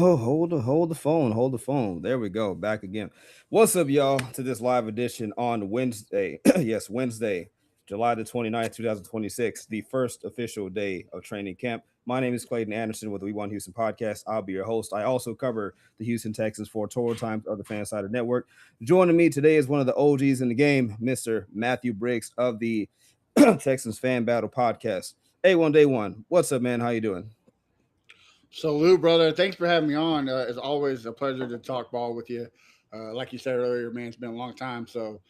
Oh, hold the phone. There we go. Back again. What's up, y'all? To this live edition on Wednesday. Yes, Wednesday, July the 29th, 2026, the first official day of training camp. My name is Clayton Anderson with the We Want Houston podcast. I'll be your host. I also cover the Houston Texans for Total Times of the Fansided Network. Joining me today is one of the OGs in the game, Mr. Matthew Briggs of the Texans Fan Battle podcast. A1 Day One. What's up, man? How you doing? Salute, brother. Thanks for having me on. It's always a pleasure to talk ball with you. Like you said earlier, man, it's been a long time. So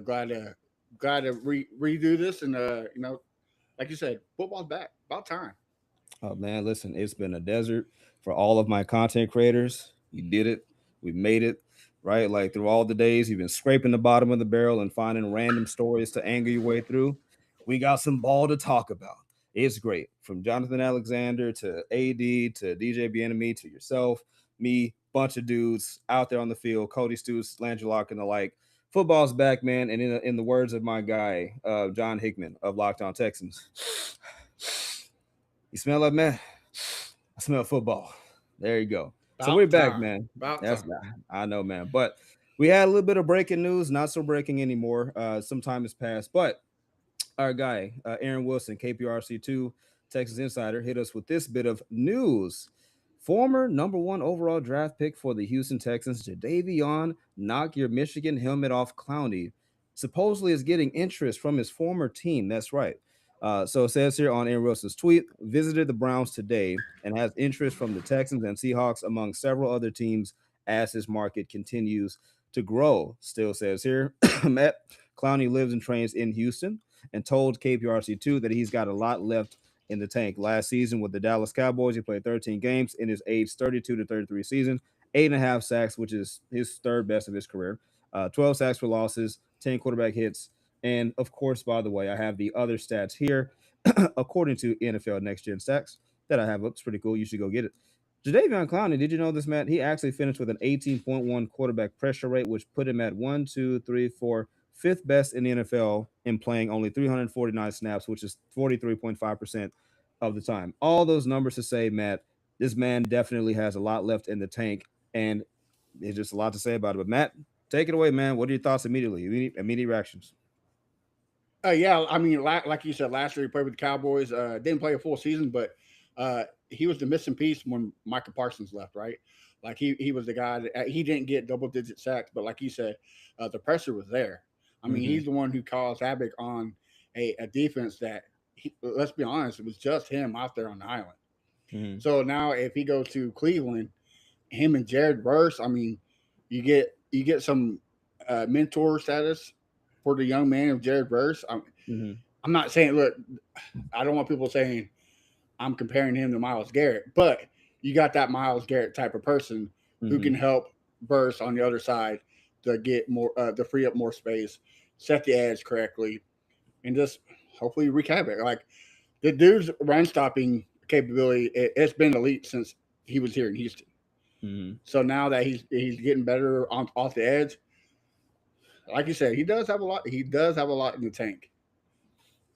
glad to redo this. And like you said, football's back. About time. Oh man, listen, it's been a desert for all of my content creators. We did it. We made it. Right? Like through all the days you've been scraping the bottom of the barrel and finding random stories to anger your way through. We got some ball to talk about. It's great. From Jonathan Alexander to AD to DJ Bienemy to yourself, me, bunch of dudes out there on the field, Cody Stoots, Landry Lock, and the like. Football's back, man. And in the words of my guy, John Hickman of Locked On Texans, you smell like man. I smell football. There you go. So we're About back, time. man. About That's time. not, I know, man. But we had a little bit of breaking news, not so breaking anymore. Some time has passed, but our guy, Aaron Wilson, KPRC2, Texas Insider, hit us with this bit of news. Former number one overall draft pick for the Houston Texans, Jadavion Knock Your Michigan Helmet Off Clowney, supposedly is getting interest from his former team. That's right. So it says here on Aaron Wilson's tweet, visited the Browns today and has interest from the Texans and Seahawks among several other teams as his market continues to grow. Still says here, Matt Clowney lives and trains in Houston and told KPRC2 that he's got a lot left in the tank. Last season with the Dallas Cowboys, he played 13 games in his age 32 to 33 season, 8.5 sacks, which is his third best of his career, 12 sacks for losses, 10 quarterback hits. And of course, by the way, I have the other stats here according to NFL Next Gen Stats that I have up. It's pretty cool. You should go get it. Jadeveon Clowney, did you know this, Matt? He actually finished with an 18.1 quarterback pressure rate, which put him at one, two, three, four, fifth best in the NFL in playing only 349 snaps, which is 43.5% of the time. All those numbers to say, Matt, this man definitely has a lot left in the tank, and there's just a lot to say about it. But Matt, take it away, man. What are your thoughts immediately? Immediate reactions. Yeah, I mean, like you said, last year he played with the Cowboys. Didn't play a full season, but he was the missing piece when Micah Parsons left, right? Like he was the guy that he didn't get double digit sacks, but like you said, the pressure was there. I mean, Mm-hmm. he's the one who caused havoc on a defense that, let's be honest, it was just him out there on the island. Mm-hmm. So now if he goes to Cleveland, him and Jared Verse, I mean, you get some mentor status for the young man of Jared Verse. Mm-hmm. I'm not saying, look, I don't want people saying I'm comparing him to Miles Garrett, but you got that Miles Garrett type of person who Mm-hmm. can help Verse on the other side to get more, to free up more space, set the edge correctly, and just hopefully wreak havoc. Like the dude's run stopping capability, it's been elite since he was here in Houston. Mm-hmm. So now that he's getting better on off the edge, like you said, he does have a lot. He does have a lot in the tank.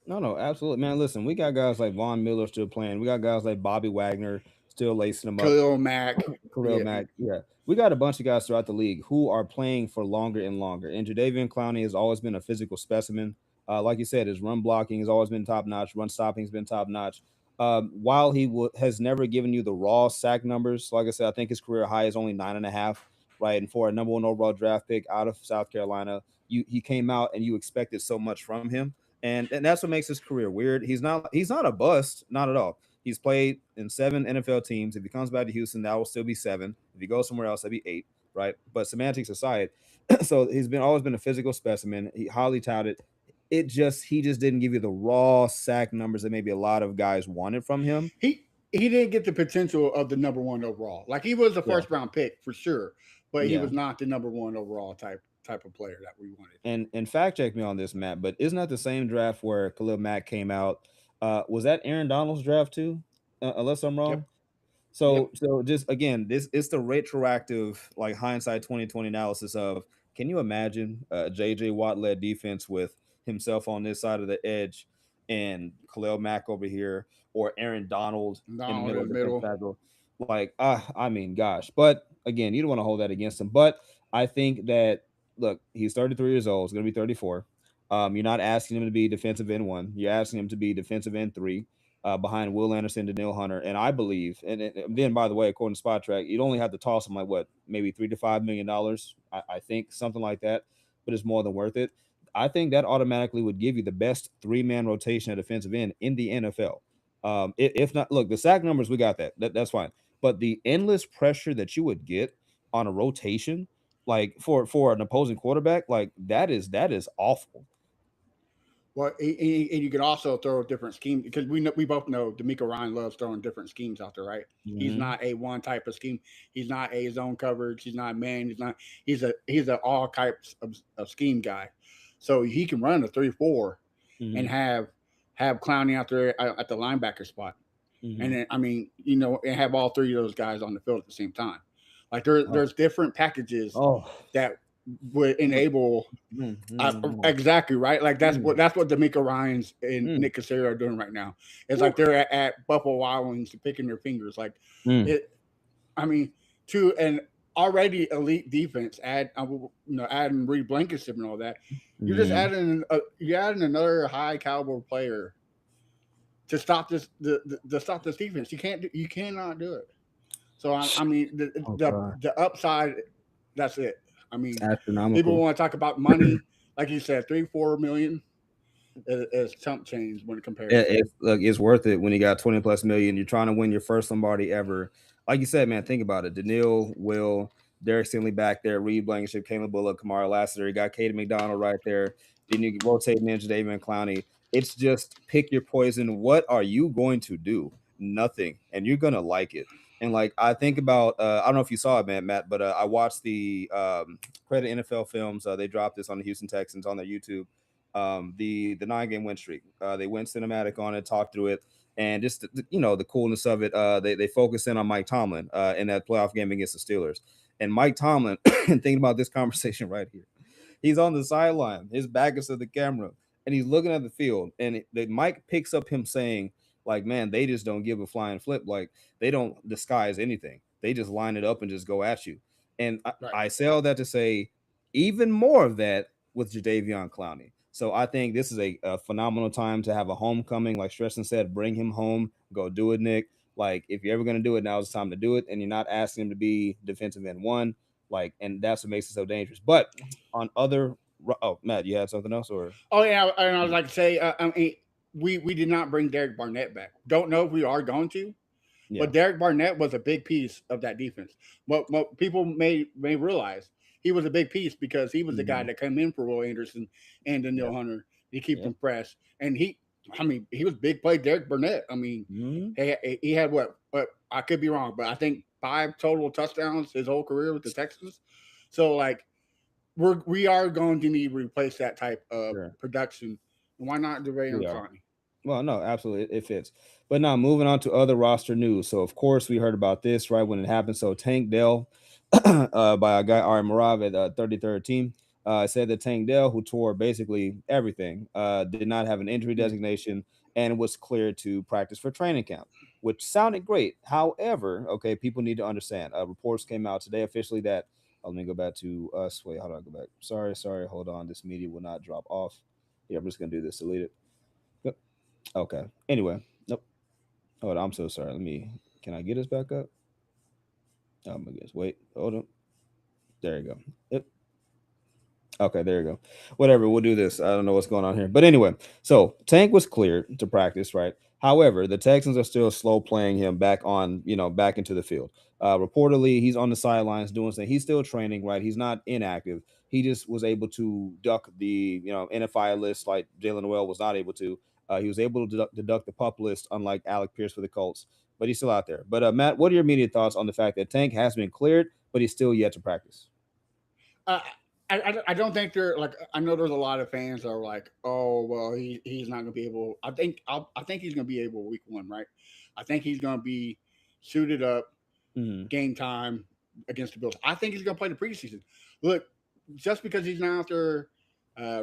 No, absolutely, man. Listen, we got guys like Von Miller still playing. We got guys like Bobby Wagner still lacing them up. Khalil Mack, Khalil yeah, Mack, yeah. We got a bunch of guys throughout the league who are playing for longer and longer. And Jadeveon Clowney has always been a physical specimen. Like you said, his run blocking has always been top notch. Run stopping has been top notch. While has never given you the raw sack numbers, like I said, I think his career high is only 9.5. Right, and for a number one overall draft pick out of South Carolina, he came out and you expected so much from him, and that's what makes his career weird. He's not a bust, not at all. He's played in 7 NFL teams. If he comes back to Houston, that will still be 7. If he goes somewhere else, that'd be 8, right? But semantics aside, so he's been always been a physical specimen. He highly touted. He just didn't give you the raw sack numbers that maybe a lot of guys wanted from him. he didn't get the potential of the number one overall. Like he was a Yeah, first round pick for sure, but he yeah. was not the number one overall type of player that we wanted. And fact check me on this, Matt. But isn't that the same draft where Khalil Mack came out? Was that Aaron Donald's draft too? Unless I'm Yep, wrong. yep. So just again, this it's the retroactive like hindsight 2020 analysis of can you imagine JJ Watt led defense with himself on this side of the edge and Khalil Mack over here or Aaron Donald in the Donald middle in of the the defense middle. tackle. Like, I mean, gosh. But again, you don't want to hold that against him. But I think that look, he's 33 years old. He's going to be 34. You're not asking him to be defensive end one. You're asking him to be defensive end three, behind Will Anderson, Daniil Hunter, and I believe. And then, by the way, according to Spot Track, you'd only have to toss him like what, maybe $3 to $5 million. I think something like that. But it's more than worth it. I think that automatically would give you the best three-man rotation at defensive end in the NFL. If not, look, the sack numbers, we got that's fine, but the endless pressure that you would get on a rotation, like for an opposing quarterback, like that is awful. Well, and you could also throw different schemes because we both know D'Amico Ryan loves throwing different schemes out there, right? He's Hmm. not a one type of scheme. He's not a zone coverage. He's not man. He's not. He's a all types of scheme guy. So he can run a 3-4 and Hmm. have Clowney out there at the linebacker spot, and Hmm. then I mean and have all three of those guys on the field at the same time. Like Oh, there's different packages oh. that would Mm, enable mm, mm, exactly right. Like mm, that's what D'Amico Ryan's and mm, Nick Casario are doing right now. It's woo, like they're at Buffalo Wild Wings picking their fingers. Like mm, it. I mean, to an already elite defense, adding Reed Blankenship and all that, you're just mm. you're adding another high caliber player to stop to stop this defense. You cannot do it. So I mean Oh God, the upside, that's it. I it's mean, people astronomical. want to talk about money, like you said, 3-4 million is chump change when compared. Look, it's worth it when you got 20 plus million. You're trying to win your first Lombardi ever. Like you said, man, think about it. Daniil, Will, Derek Stingley back there, Reed Blankenship, Caleb Bullock, Kamara Lassiter. You got Kaden McDonald right there. Then you rotate Ninja David and Clowney. It's just pick your poison. What are you going to do? Nothing. And you're gonna like it. And like I think about I don't know if you saw it, man, Matt, but I watched the credit NFL films. They dropped this on the Houston Texans on their YouTube, the 9 game win streak. They went cinematic on it, talked through it, and just the coolness of it. They focus in on Mike Tomlin in that playoff game against the Steelers, and Mike Tomlin. Thinking about this conversation right here, he's on the sideline, his back is to the camera, and he's looking at the field, and the mic picks up him saying, like, man, they just don't give a flying flip. Like, they don't disguise anything. They just line it up and just go at you. And Right. I say all that to say, even more of that with Jadeveon Clowney. So I think this is a phenomenal time to have a homecoming. Like Stresson said, bring him home. Go do it, Nick. Like, if you're ever gonna do it, now is the time to do it. And you're not asking him to be defensive end one. Like, and that's what makes it so dangerous. But on other, oh, Matt, you had something else, or Oh yeah, and I was like to say, I mean, we did not bring Derek Barnett back. Don't know if we are going to, yeah, but Derek Barnett was a big piece of that defense. What people may realize, he was a big piece because he was the guy hmm, that came in for Will Anderson and yeah, Daniil Hunter to keep yeah, them fresh. And I mean, he was big play Derek Barnett. I mean, hmm, he had what I could be wrong, but I think 5 total touchdowns his whole career with the Texans. So like we are going to need to replace that type of sure, production. Why not De'Aaron we are. Clowney? Well, no, absolutely, it fits. But now moving on to other roster news. So of course we heard about this right when it happened. So Tank Dell, by a guy Ari Marav at 33rd team, said that Tank Dell, who tore basically everything, did not have an injury Mm. designation and was cleared to practice for training camp, which sounded great. However, okay, people need to understand. Reports came out today officially that. Let me go back to us. Wait, how do I go back? Sorry, hold on. This media will not drop off. Yeah, I'm just gonna do this. Delete it. Yep. Okay. Anyway, nope. Hold on. I'm so sorry. Let me. Can I get us back up? Oh my goodness. Wait. Hold on. There you go. Yep. Okay, there you go. Whatever, we'll do this. I don't know what's going on here. But anyway, so Tank was cleared to practice, right? However, the Texans are still slow playing him back on, back into the field. Reportedly, he's on the sidelines doing something. He's still training, right? He's not inactive. He just was able to duck the, NFI list like Jalen Noel was not able to. He was able to deduct the pup list, unlike Alec Pierce for the Colts, but he's still out there. But Matt, what are your immediate thoughts on the fact that Tank has been cleared, but he's still yet to practice? Uh, I don't think they're like I know there's a lot of fans that are like, oh well, he's not gonna be able. I think he's gonna be able week one, right? I think he's gonna be suited up Hmm. game time against the Bills. I think he's gonna play the preseason. Look, just because he's not out there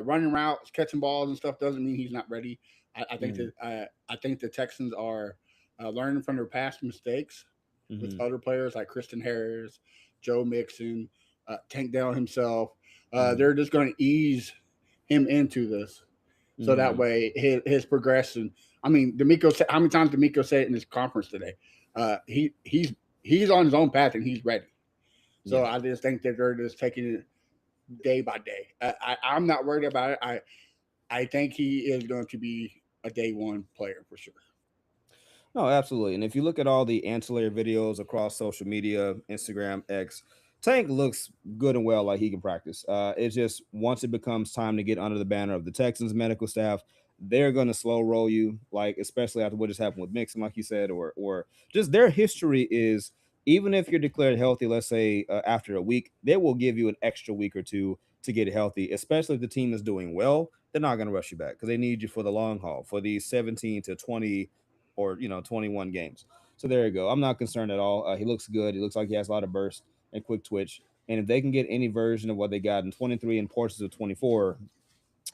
running routes, catching balls and stuff doesn't mean he's not ready. I think Hmm. that I think the Texans are learning from their past mistakes, with Mm-hmm. other players like Kristen Harris, Joe Mixon, Tank Dell himself. Mm-hmm. They're just going to ease him into this, so that Mm-hmm. way his progression. I mean, D'Amico said how many times D'Amico said it in his conference today. He's on his own path and he's ready. So Yeah. I just think that they're just taking it day by day. I'm not worried about it. I think he is going to be a day one player for sure. No, absolutely. And if you look at all the ancillary videos across social media, Instagram, X, Tank looks good and well like he can practice. It's just once it becomes time to get under the banner of the Texans medical staff, they're gonna slow roll you, like especially after what just happened with Mixon, like you said, or just their history is even if you're declared healthy, let's say after a week, they will give you an extra week or two to get healthy, especially if the team is doing well. They're not going to rush you back because they need you for the long haul for these 17 to 20 or 21 games. So there you go. I'm not concerned at all. He looks good. He looks like he has a lot of burst and quick twitch. And if they can get any version of what they got in 23 and portions of 24,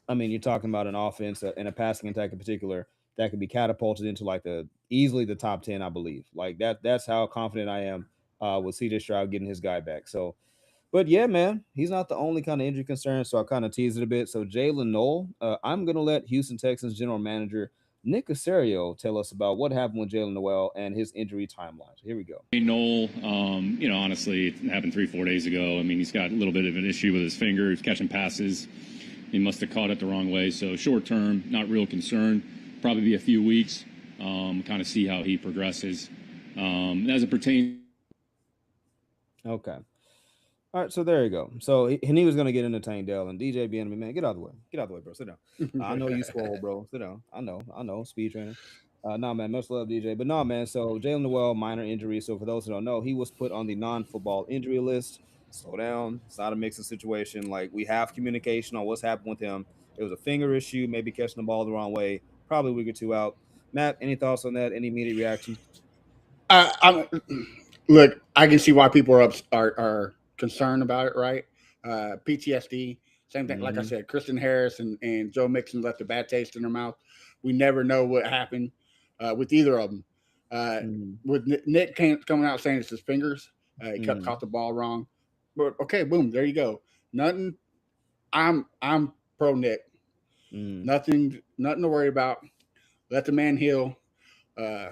I mean, you're talking about an offense and a passing attack in particular that could be catapulted into like the easily the top 10, I believe. Like that. That's how confident I am with CJ Stroud getting his guy back. So but yeah, man, he's not the only kind of injury concern. So I kind of teased it a bit. So Jalen Noel, I'm gonna let Houston Texans general manager Nick Casario tell us about what happened with Jalen Noel and his injury timeline. So here we go. Noel, honestly, it happened 3-4 days ago. I mean, he's got a little bit of an issue with his finger. He's catching passes. He must have caught it the wrong way. So short term, not real concerned. Probably be a few weeks. Kind of see how he progresses. As it pertains. Okay. All right, so there you go. So and he was gonna get into Tank Dell and DJ being me, man, get out of the way. Get out of the way, bro. Sit down. I know you swole, bro. Sit down. I know. Speed trainer. Nah, man, much love, DJ. But no, man. So Jalen Noel, minor injury. So for those who don't know, he was put on the non-football injury list. Slow down. It's not a mixing situation. Like we have communication on what's happened with him. It was a finger issue, maybe catching the ball the wrong way. Probably a week or two out. Matt, any thoughts on that? Any immediate reactions? I'm look. I can see why people are concerned about it, right? PTSD, same thing. Like I Mm-hmm. said, Kristen Harris and Joe Mixon left a bad taste in their mouth. We never know what happened with either of them. Uh, Mm-hmm. with Nick coming out saying it's his fingers, he Mm-hmm. caught the ball wrong. But okay, boom, there you go. Nothing. I'm pro Nick. Mm-hmm. Nothing to worry about. Let the man heal. Uh,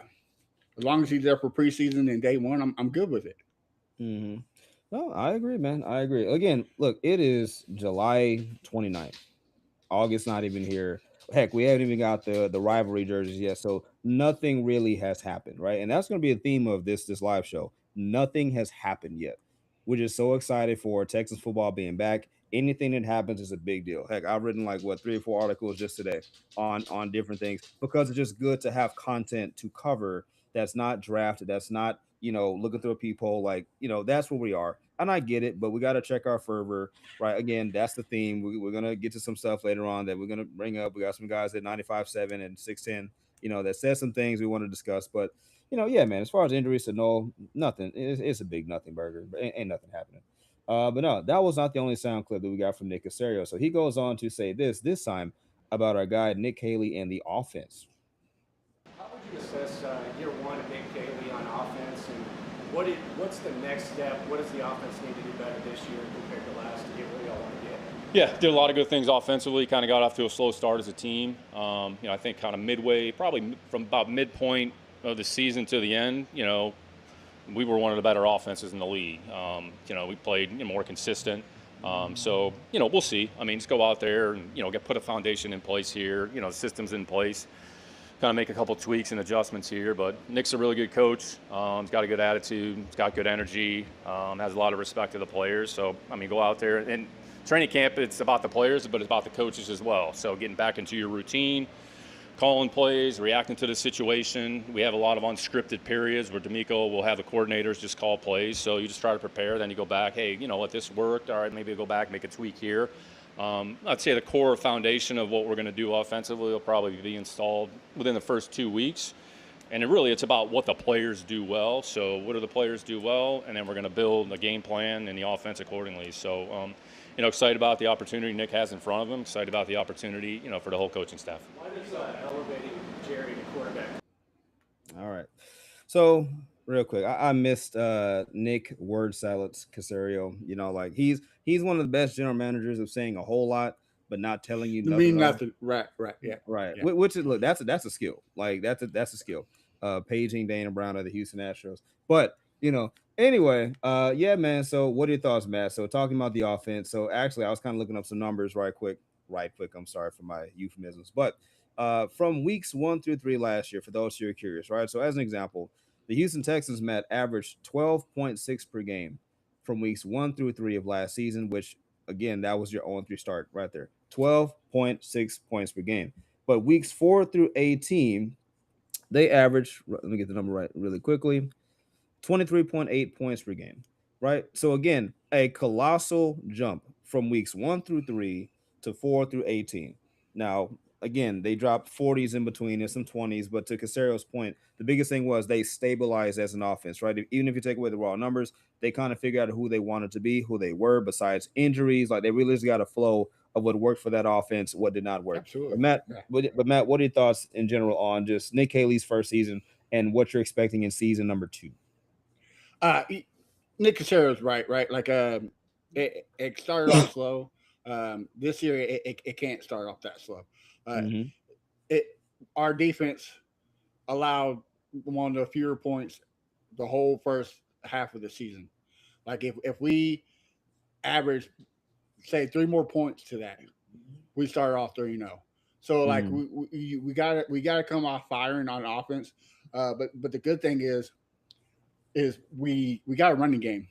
as long as he's there for preseason and day one, I'm good with it. Mm-hmm. No, I agree, man. I agree. Again, look, it is July 29th. August not even here. Heck, we haven't even got the rivalry jerseys yet, so nothing really has happened, right? And that's going to be a theme of this live show. Nothing has happened yet. We're just so excited for Texas football being back. Anything that happens is a big deal. Heck, I've written like what 3 or 4 articles just today on different things because it's just good to have content to cover that's not drafted, that's not looking through a peephole. Like that's where we are, and I get it, but we got to check our fervor. Right. Again, that's the theme. We're going to get to some stuff later on that we're going to bring up. We got some guys at 95.7 and 6'10, that said some things we want to discuss. But, yeah, man, as far as injuries to no, nothing. It's a big nothing burger. But ain't nothing happening. But no, that was not the only sound clip that we got from Nick Casario. So he goes on to say this time about our guy, Nick Haley, and the offense. How would you assess year one of Nick Haley on offense, and what's the next step? What does the offense need to do better this year compared to last to get where y'all want to get? Yeah, did a lot of good things offensively. Kind of got off to a slow start as a team. I think kind of midway, probably from about midpoint of the season to the end, we were one of the better offenses in the league. We played more consistent. So we'll see. I mean, just go out there and put a foundation in place here. The system's in place. Kind of make a couple tweaks and adjustments here. But Nick's a really good coach. He's got a good attitude. He's got good energy. Has a lot of respect to the players. So I mean, go out there and training camp. It's about the players, but it's about the coaches as well. So getting back into your routine, calling plays, reacting to the situation. We have a lot of unscripted periods where D'Amico will have the coordinators just call plays. So you just try to prepare. Then you go back, hey, you know what, this worked. All right, maybe go back, make a tweak here. I'd say the core foundation of what we're going to do offensively will probably be installed within the first 2 weeks. And it's about what the players do well. So what do the players do well? And then we're going to build a game plan and the offense accordingly. So, excited about the opportunity Nick has in front of him. Excited about the opportunity, for the whole coaching staff. Why does elevating Jerry to quarterback? All right. So real quick. I missed Nick Word Salads Casario. You know, like he's one of the best general managers of saying a whole lot but not telling you I nothing mean at all. nothing. Right, right, yeah, Right. yeah. Which is, look, that's a skill. Like that's a skill. Paging Dana Brown of the Houston Astros. But anyway, yeah, man. So what are your thoughts, Matt? So talking about the offense. So actually I was kind of looking up some numbers right quick. Right quick. I'm sorry for my euphemisms. But from weeks 1 through 3 last year, for those who are curious, right? So as an example, the Houston Texans met averaged 12.6 per game from weeks 1 through 3 of last season, which again, that was your 0-3 start right there. 12.6 points per game. But weeks 4 through 18, they average, let me get the number right really quickly, 23.8 points per game, right? So again, a colossal jump from weeks 1 through 3 to 4 through 18. Now, again, they dropped 40s in between and some 20s, but to Casario's point, the biggest thing was they stabilized as an offense, right? Even if you take away the raw numbers, they kind of figured out who they wanted to be, who they were, besides injuries. Like they really just got a flow of what worked for that offense, what did not work. But Absolutely. Matt, Yeah. Matt, what are your thoughts in general on just Nick Haley's first season and what you're expecting in season number 2? Uh, Nick Casaro's right, right. Like it started off slow. This year it can't start off that slow. Uh, Mhm. it our defense allowed one of the fewer points the whole first half of the season. Like if we average say 3 more points to that, we start off 3-0. So like Mhm. we got to come off firing on offense. But the good thing is we got a running game.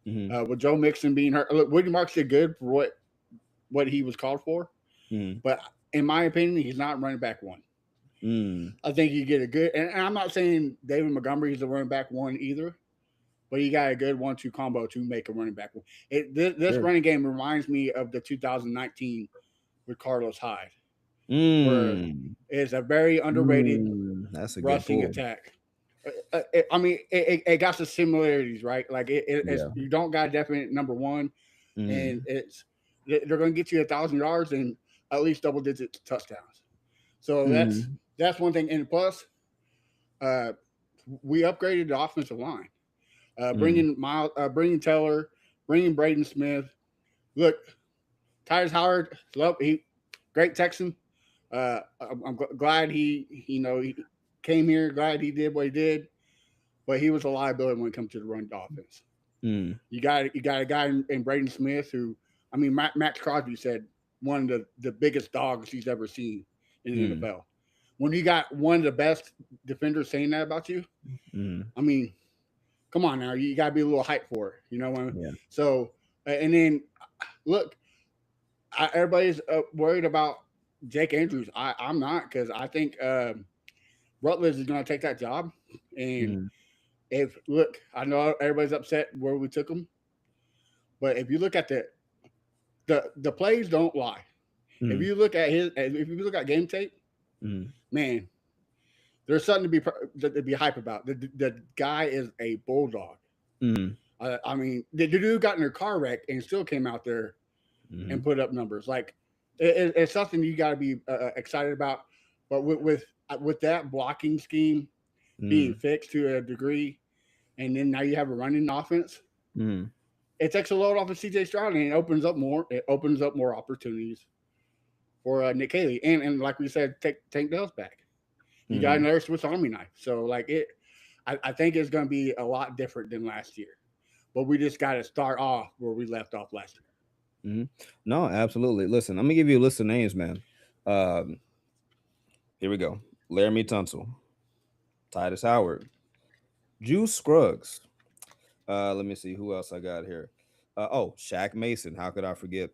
Mhm. With Joe Mixon being hurt, look, Woody Marks did good for what he was called for, Mhm. but in my opinion, he's not running back one. Mm. I think you get a good, and I'm not saying David Montgomery is the running back one either, but you got a good 1-2 combo to make a running back one. This Sure. running game reminds me of the 2019 with Carlos Hyde, where Mm. it's a very underrated That's a good rushing pull. attack. I mean, it got some similarities, right? Like it's Yeah. you don't got a definite number one, and Mm. they're going to get you 1,000 yards and at least double digit touchdowns. So Mhm. that's one thing. And plus, uh, we upgraded the offensive line, Mm. bringing Taylor, bringing Braden Smith. Look, Tyrus Howard, he great Texan. I'm glad he came here. Glad he did what he did, but he was a liability when it comes to the run offense. Mm. You got a guy in Braden Smith who, I mean, Max Crosby said one of the biggest dogs he's ever seen in the Mm. NFL. When you got one of the best defenders saying that about you, Mm. I mean, come on now, you got to be a little hype for it, you know. Yeah. So, and then look, everybody's worried about Jake Andrews. I'm not, because I think Rutledge is going to take that job. And Mm. if look, I know everybody's upset where we took him, but if you look at the plays don't lie. If Mm. you look at if you look at game tape, Mm. man, there's something to be hype about. The guy is a bulldog. Mm. I mean, the dude got in a car wreck and still came out there and Mhm. put up numbers. Like it's something you got to be excited about. But with that blocking scheme being Mm. fixed to a degree, and then now you have a running offense, Mm. it takes a load off of CJ Stroud and it opens up more. It opens up more opportunities for Nick Haley, and like we said, take Tank Dell's back. You got Mm. another Swiss Army knife. So like I think it's going to be a lot different than last year. But we just got to start off where we left off last year. Mhm. No, absolutely. Listen, I'm gonna give you a list of names, man. Um, Here we go. Laramie Tunsil, Titus Howard, Juice Scruggs. Let me see who else I got here. Shaq Mason. How could I forget?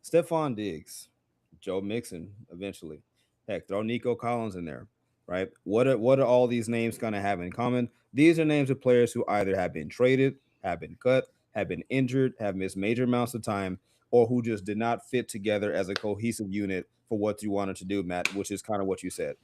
Stephon Diggs, Joe Mixon. Eventually, heck, throw Nico Collins in there, right? What are all these names gonna have in common? These are names of players who either have been traded, have been cut, have been injured, have missed major amounts of time, or who just did not fit together as a cohesive unit for what you wanted to do, Matt. Which is kind of what you said.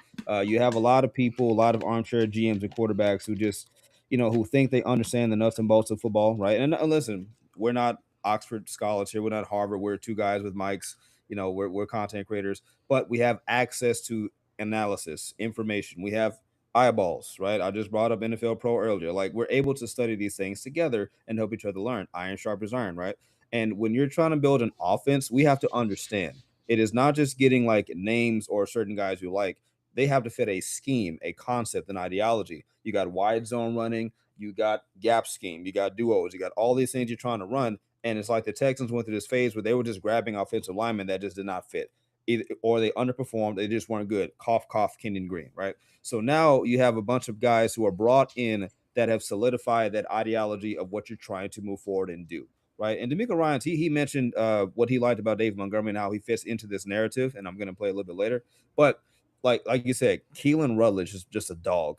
You have a lot of people, a lot of armchair GMs and quarterbacks who just who think they understand the nuts and bolts of football, right? And listen, we're not Oxford scholars here. We're not Harvard. We're two guys with mics. We're content creators, but we have access to analysis, information. We have eyeballs, right? I just brought up NFL Pro earlier. Like we're able to study these things together and help each other learn. Iron sharpens iron, right? And when you're trying to build an offense, we have to understand it is not just getting like names or certain guys you like. They have to fit a scheme, a concept, an ideology. You got wide zone running, you got gap scheme, you got duos, you got all these things you're trying to run. And it's like the Texans went through this phase where they were just grabbing offensive linemen that just did not fit. Either, or they underperformed, they just weren't good. Cough, cough, Kenyon Green, right? So now you have a bunch of guys who are brought in that have solidified that ideology of what you're trying to move forward and do, right? And D'Amico Ryans, he mentioned what he liked about Dave Montgomery and how he fits into this narrative, and I'm going to play a little bit later. But like you said, Keelan Rutledge is just a dog.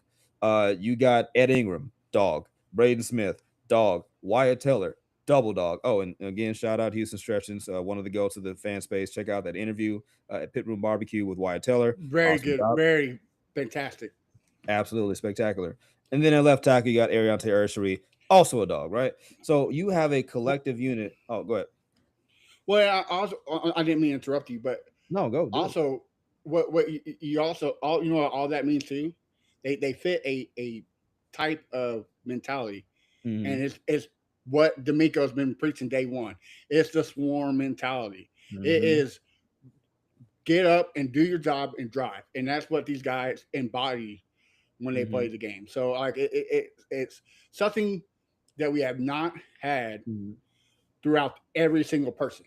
You got Ed Ingram, dog. Braden Smith, dog. Wyatt Teller, double dog. Oh, and again, shout out Houston Stretchins, one of the goats of the fan space. Check out that interview at Pit Room Barbecue with Wyatt Teller. Very Awesome good, job. very fantastic. Absolutely spectacular. And then at left tackle, you got Ariante Ursary, also a dog, right? So you have a collective unit. Oh, go ahead. Well, I didn't mean to interrupt you, but No, go do it. also what you also all you know what all that means too. They fit a type of mentality, Mhm, and it's what D'Amico's been preaching day one. It's the swarm mentality. It mhm, is get up and do your job and drive, and that's what these guys embody when they mhm, play the game. So like it's something that we have not had mhm. throughout every single person.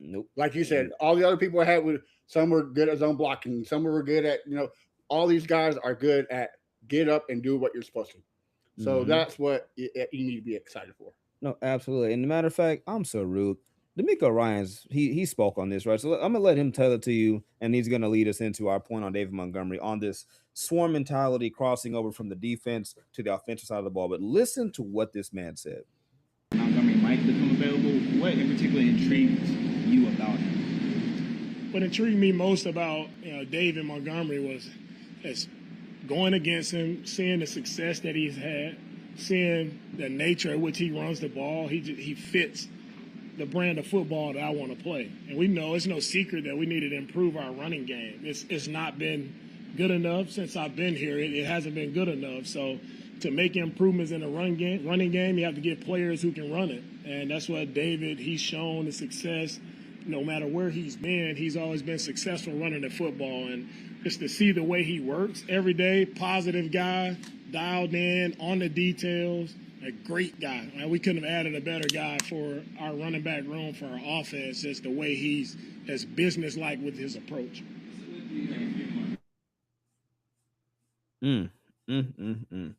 Nope. Like you said, all the other people I had with some were good at zone blocking, some were good at all these guys are good at get up and do what you're supposed to. So Mhm. that's what you need to be excited for. No, absolutely. And the matter of fact, I'm so rude. D'Amico Ryan's he spoke on this, right? So I'm gonna let him tell it to you, and he's gonna lead us into our point on David Montgomery on this swarm mentality crossing over from the defense to the offensive side of the ball. But listen to what this man said. Montgomery might become available. What in particular intrigues you about him? What intrigued me most about David Montgomery is going against him, seeing the success that he's had, seeing the nature at which he runs the ball. He fits the brand of football that I want to play. And we know it's no secret that we needed to improve our running game. It's not been good enough since I've been here. It hasn't been good enough. So to make improvements in the running game, you have to get players who can run it. And that's what David, he's shown the success. No matter where he's been, he's always been successful running the football. And just to see the way he works every day, positive guy, dialed in, on the details, a great guy. We couldn't have added a better guy for our running back room, for our offense, just the way he's as business-like with his approach. Mm, mm.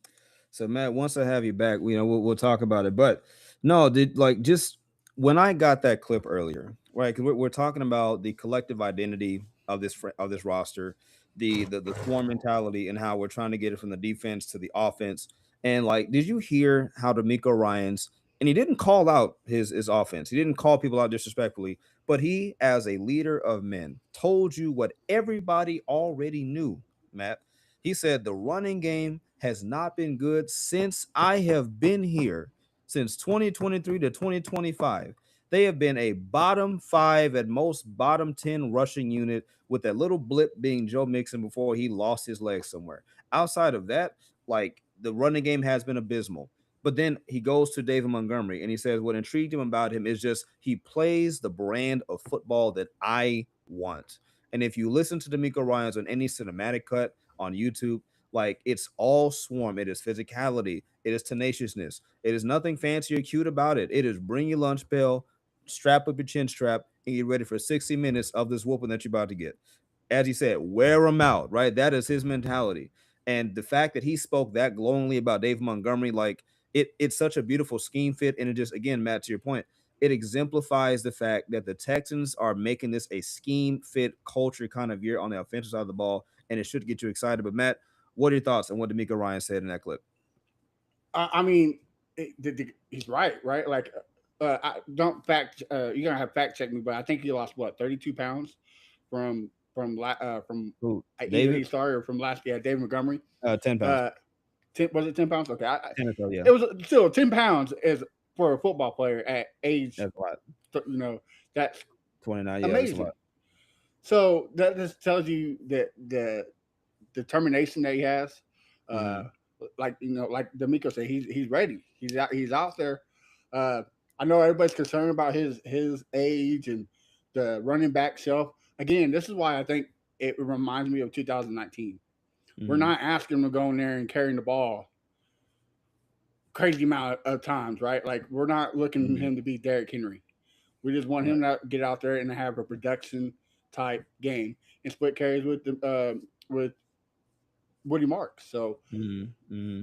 So Matt, once I have you back, we'll talk about it. But no, just when I got that clip earlier, right? Because we're talking about the collective identity of this roster, the swarm mentality, and how we're trying to get it from the defense to the offense. And like, did you hear how D'Amico Ryan's and he didn't call out his offense. He didn't call people out disrespectfully, but he, as a leader of men, told you what everybody already knew, Matt. He said the running game has not been good since I have been here, since 2023 to 2025. They have been a bottom five, at most bottom 10 rushing unit, with that little blip being Joe Mixon before he lost his leg somewhere. Outside of that, like the running game has been abysmal. But then he goes to David Montgomery and he says what intrigued him about him is just he plays the brand of football that I want. And if you listen to D'Amico Ryans on any cinematic cut on YouTube, like it's all swarm. It is physicality. It is tenaciousness. It is nothing fancy or cute about it. It is bring your lunch bell, strap up your chin strap, and get ready for 60 minutes of this whooping that you're about to get. As he said, wear them out, right? That is his mentality. And the fact that he spoke that glowingly about Dave Montgomery, like it's such a beautiful scheme fit. And it just, again, Matt, to your point, it exemplifies the fact that the Texans are making this a scheme fit culture kind of year on the offensive side of the ball, and it should get you excited. But Matt, what are your thoughts on what D'Amico Ryan said in that clip? I mean, he's right, right? Like, don't you're gonna have fact check me, but I think he lost what 32 pounds from Who, either he David? started or from last year, David Montgomery. 10 pounds. Was it 10 pounds? Okay, 10 or so, yeah. it was still 10 pounds is for a football player at age, That's a lot. that's 29, yeah, that's a amazing. lot. So that just tells you that determination that he has. Uh, Mm-hmm. like like D'Amico said, he's ready. He's out there. Uh, I know everybody's concerned about his age and the running back shelf. Again, this is why I think it reminds me of 2019. We're Mm-hmm. not asking him to go in there and carrying the ball crazy amount of times, right? Like we're not looking for Mm-hmm. him to be Derrick Henry. We just want him to get out there and have a production type game and split carries with Woody Marks. So, Mm-hmm.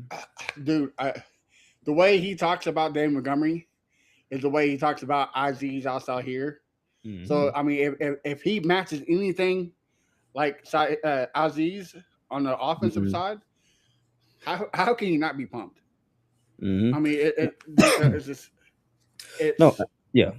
dude, the way he talks about Dave Montgomery is the way he talks about Aziz outside here. Mm-hmm. So, I mean, if he matches anything like Aziz on the offensive Mm-hmm. side, how can you not be pumped? I Mm-hmm. mean, it's just No, it's yeah.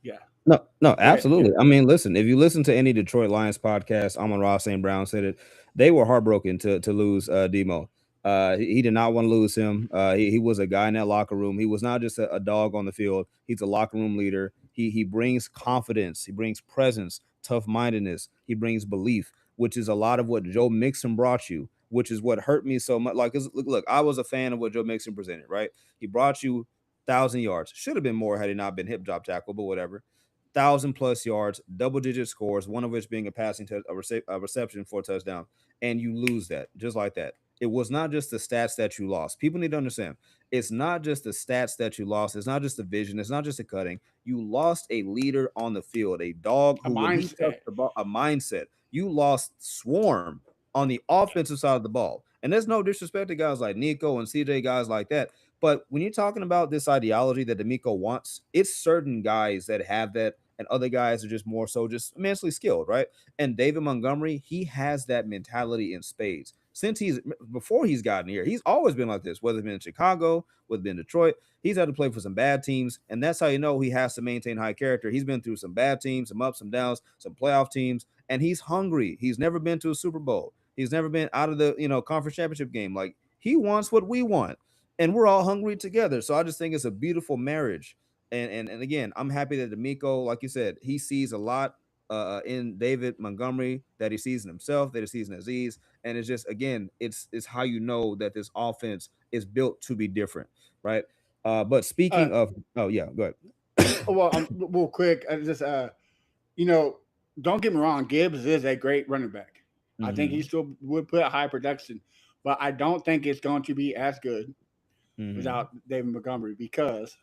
yeah. No, Go ahead. absolutely. I mean, listen, if you listen to any Detroit Lions podcast, Amon Ross St. Brown said it. They were heartbroken to lose Demo. He did not want to lose him. He was a guy in that locker room. He was not just a dog on the field. He's a locker room leader. He brings confidence. He brings presence, tough mindedness. He brings belief, which is a lot of what Joe Mixon brought you. Which is what hurt me so much. Like, 'cause look, I was a fan of what Joe Mixon presented. Right, he brought you 1,000 yards. Should have been more had he not been hip drop tackle, but whatever. 1,000+ yards, double-digit scores, one of which being a passing a reception for a touchdown, and you lose that just like that. It was not just the stats that you lost. People need to understand. It's not just the stats that you lost. It's not just the vision. It's not just the cutting. You lost a leader on the field, a dog A who, when he touched mindset. the ball, a mindset. You lost Swarm on the offensive side of the ball. And there's no disrespect to guys like Nico and CJ, guys like that. But when you're talking about this ideology that D'Amico wants, it's certain guys that have that, and other guys are just more so just immensely skilled, right? And David Montgomery, he has that mentality in spades. Since before he's gotten here, he's always been like this, whether it's been in Chicago, whether it's been in Detroit. He's had to play for some bad teams, and that's how you know he has to maintain high character. He's been through some bad teams, some ups, some downs, some playoff teams, and he's hungry. He's never been to a Super Bowl. He's never been out of the conference championship game. Like, he wants what we want, and we're all hungry together. So I just think it's a beautiful marriage. And again, I'm happy that D'Amico, like you said, he sees a lot in David Montgomery that he sees in himself, that he sees in Aziz, and it's just, again, it's how you know that this offense is built to be different, right? But Uh, speaking of, oh yeah, go ahead. well, real quick, I just you know, don't get me wrong, Gibbs is a great running back. I think he Hmm. still would put a high production, but I don't think it's going to be as good Hmm. without David Montgomery because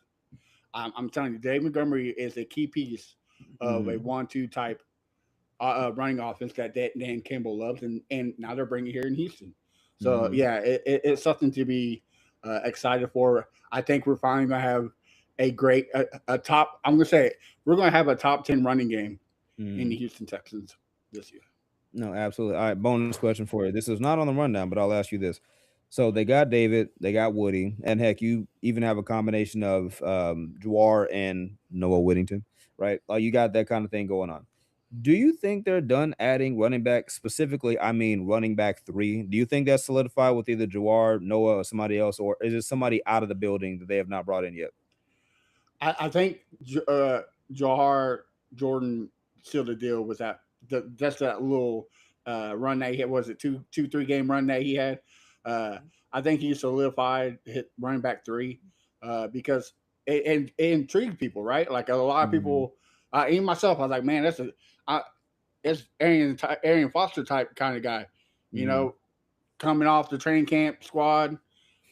I'm telling you, David Montgomery is a key piece of a Hmm. 1-2 type running offense that Dan Campbell loves, and now they're bringing it here in Houston. So Hmm. yeah, it's something to be excited for. I think we're finally going to have a top. I'm going to say it, we're going to have a top 10 running game in the Hmm. Houston Texans this year. No, absolutely. All right, bonus question for you. This is not on the rundown, but I'll ask you this. So they got David, they got Woody, and heck, you even have a combination of Dwar and Noah Whittington, right? Like, you got that kind of thing going on. Do you think they're done adding running back specifically? I mean, running back three. Do you think that's solidified with either Jawar, Noah, or somebody else, or is it somebody out of the building that they have not brought in yet? I think Jahar Jordan sealed the deal with that's that little run that he had. Was it 3 game run that he had? Uh, I think he solidified hit running back three because it intrigued people, right? Like a lot of Mhm. people, even myself, I was like, man, I, it's Arian Foster type kind of guy, you Mhm. know, coming off the training camp squad,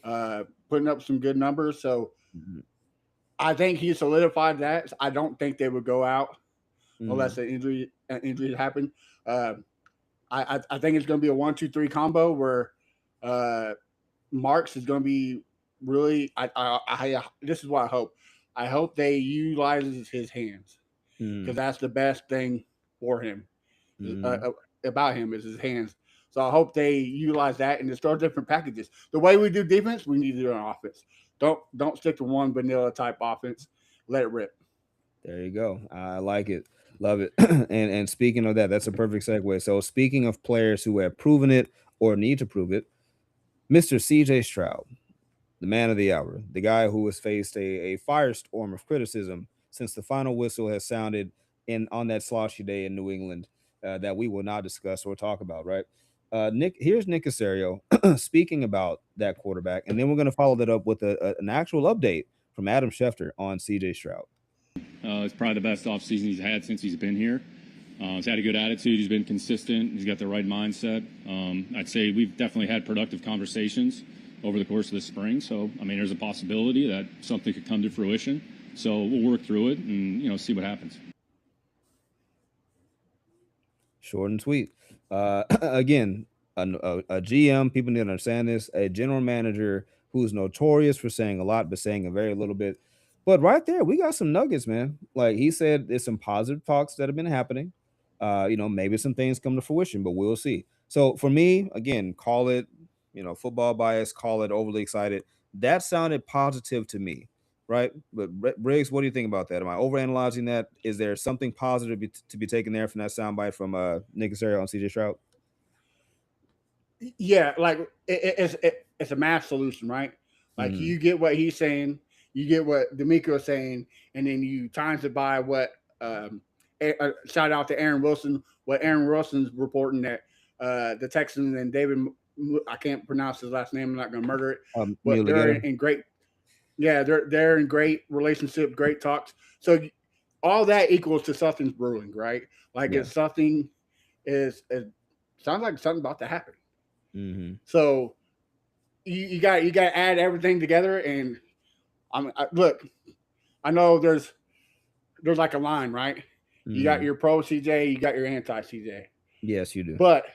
putting up some good numbers. So Mhm. I think he solidified that. I don't think they would go out unless Mhm. an injury happened. Uh, I think it's going to be a 1-2-3 combo where uh, Marks is going to be really. This is what I hope. I hope they utilizes his hands because Mhm. that's the best thing for him. Uh, Mhm. uh, about him is his hands. So I hope they utilize that and just throw different packages. The way we do defense, we need to do it on offense. Don't stick to one vanilla type offense. Let it rip. There you go. I like it. Love it. And speaking of that, that's a perfect segue. So speaking of players who have proven it or need to prove it, Mr. CJ Stroud, the man of the hour, the guy who has faced a firestorm of criticism since the final whistle has sounded in on that sloshy day in New England, that we will not discuss or talk about, right? Here's Nick Casario speaking about that quarterback, and then we're going to follow that up with an actual update from Adam Schefter on CJ Stroud. It's probably the best offseason he's had since he's been here. He's had a good attitude. He's been consistent. He's got the right mindset. I'd say we've definitely had productive conversations over the course of the spring. So, I mean, there's a possibility that something could come to fruition. So we'll work through it and, see what happens. Short and sweet. Again, a GM, people need to understand this, a general manager who's notorious for saying a lot, but saying a very little bit. But right there, we got some nuggets, man. Like he said, there's some positive talks that have been happening. Maybe some things come to fruition, but we'll see. So for me, again, call it, football bias, call it overly excited. That sounded positive to me, right? But Briggs, what do you think about that? Am I overanalyzing that? Is there something positive to be taken there from that soundbite from Nick Casario on CJ Stroud? Yeah, like it's a math solution, right? Like you get what he's saying, you get what D'Amico is saying, and then you times it by what. Shout out to Aaron Wilson. What Aaron Wilson's reporting that the Texans and David, I can't pronounce his last name. I'm not going to murder it. But they're in great. Yeah, they're in great relationship, great talks. So all that equals to something's brewing, right? Like if something is sounds like something about to happen. Mm-hmm. So you got to add everything together, and look, I know there's like a line, right? Mm-hmm. You got your pro CJ, you got your anti CJ. Yes, you do. But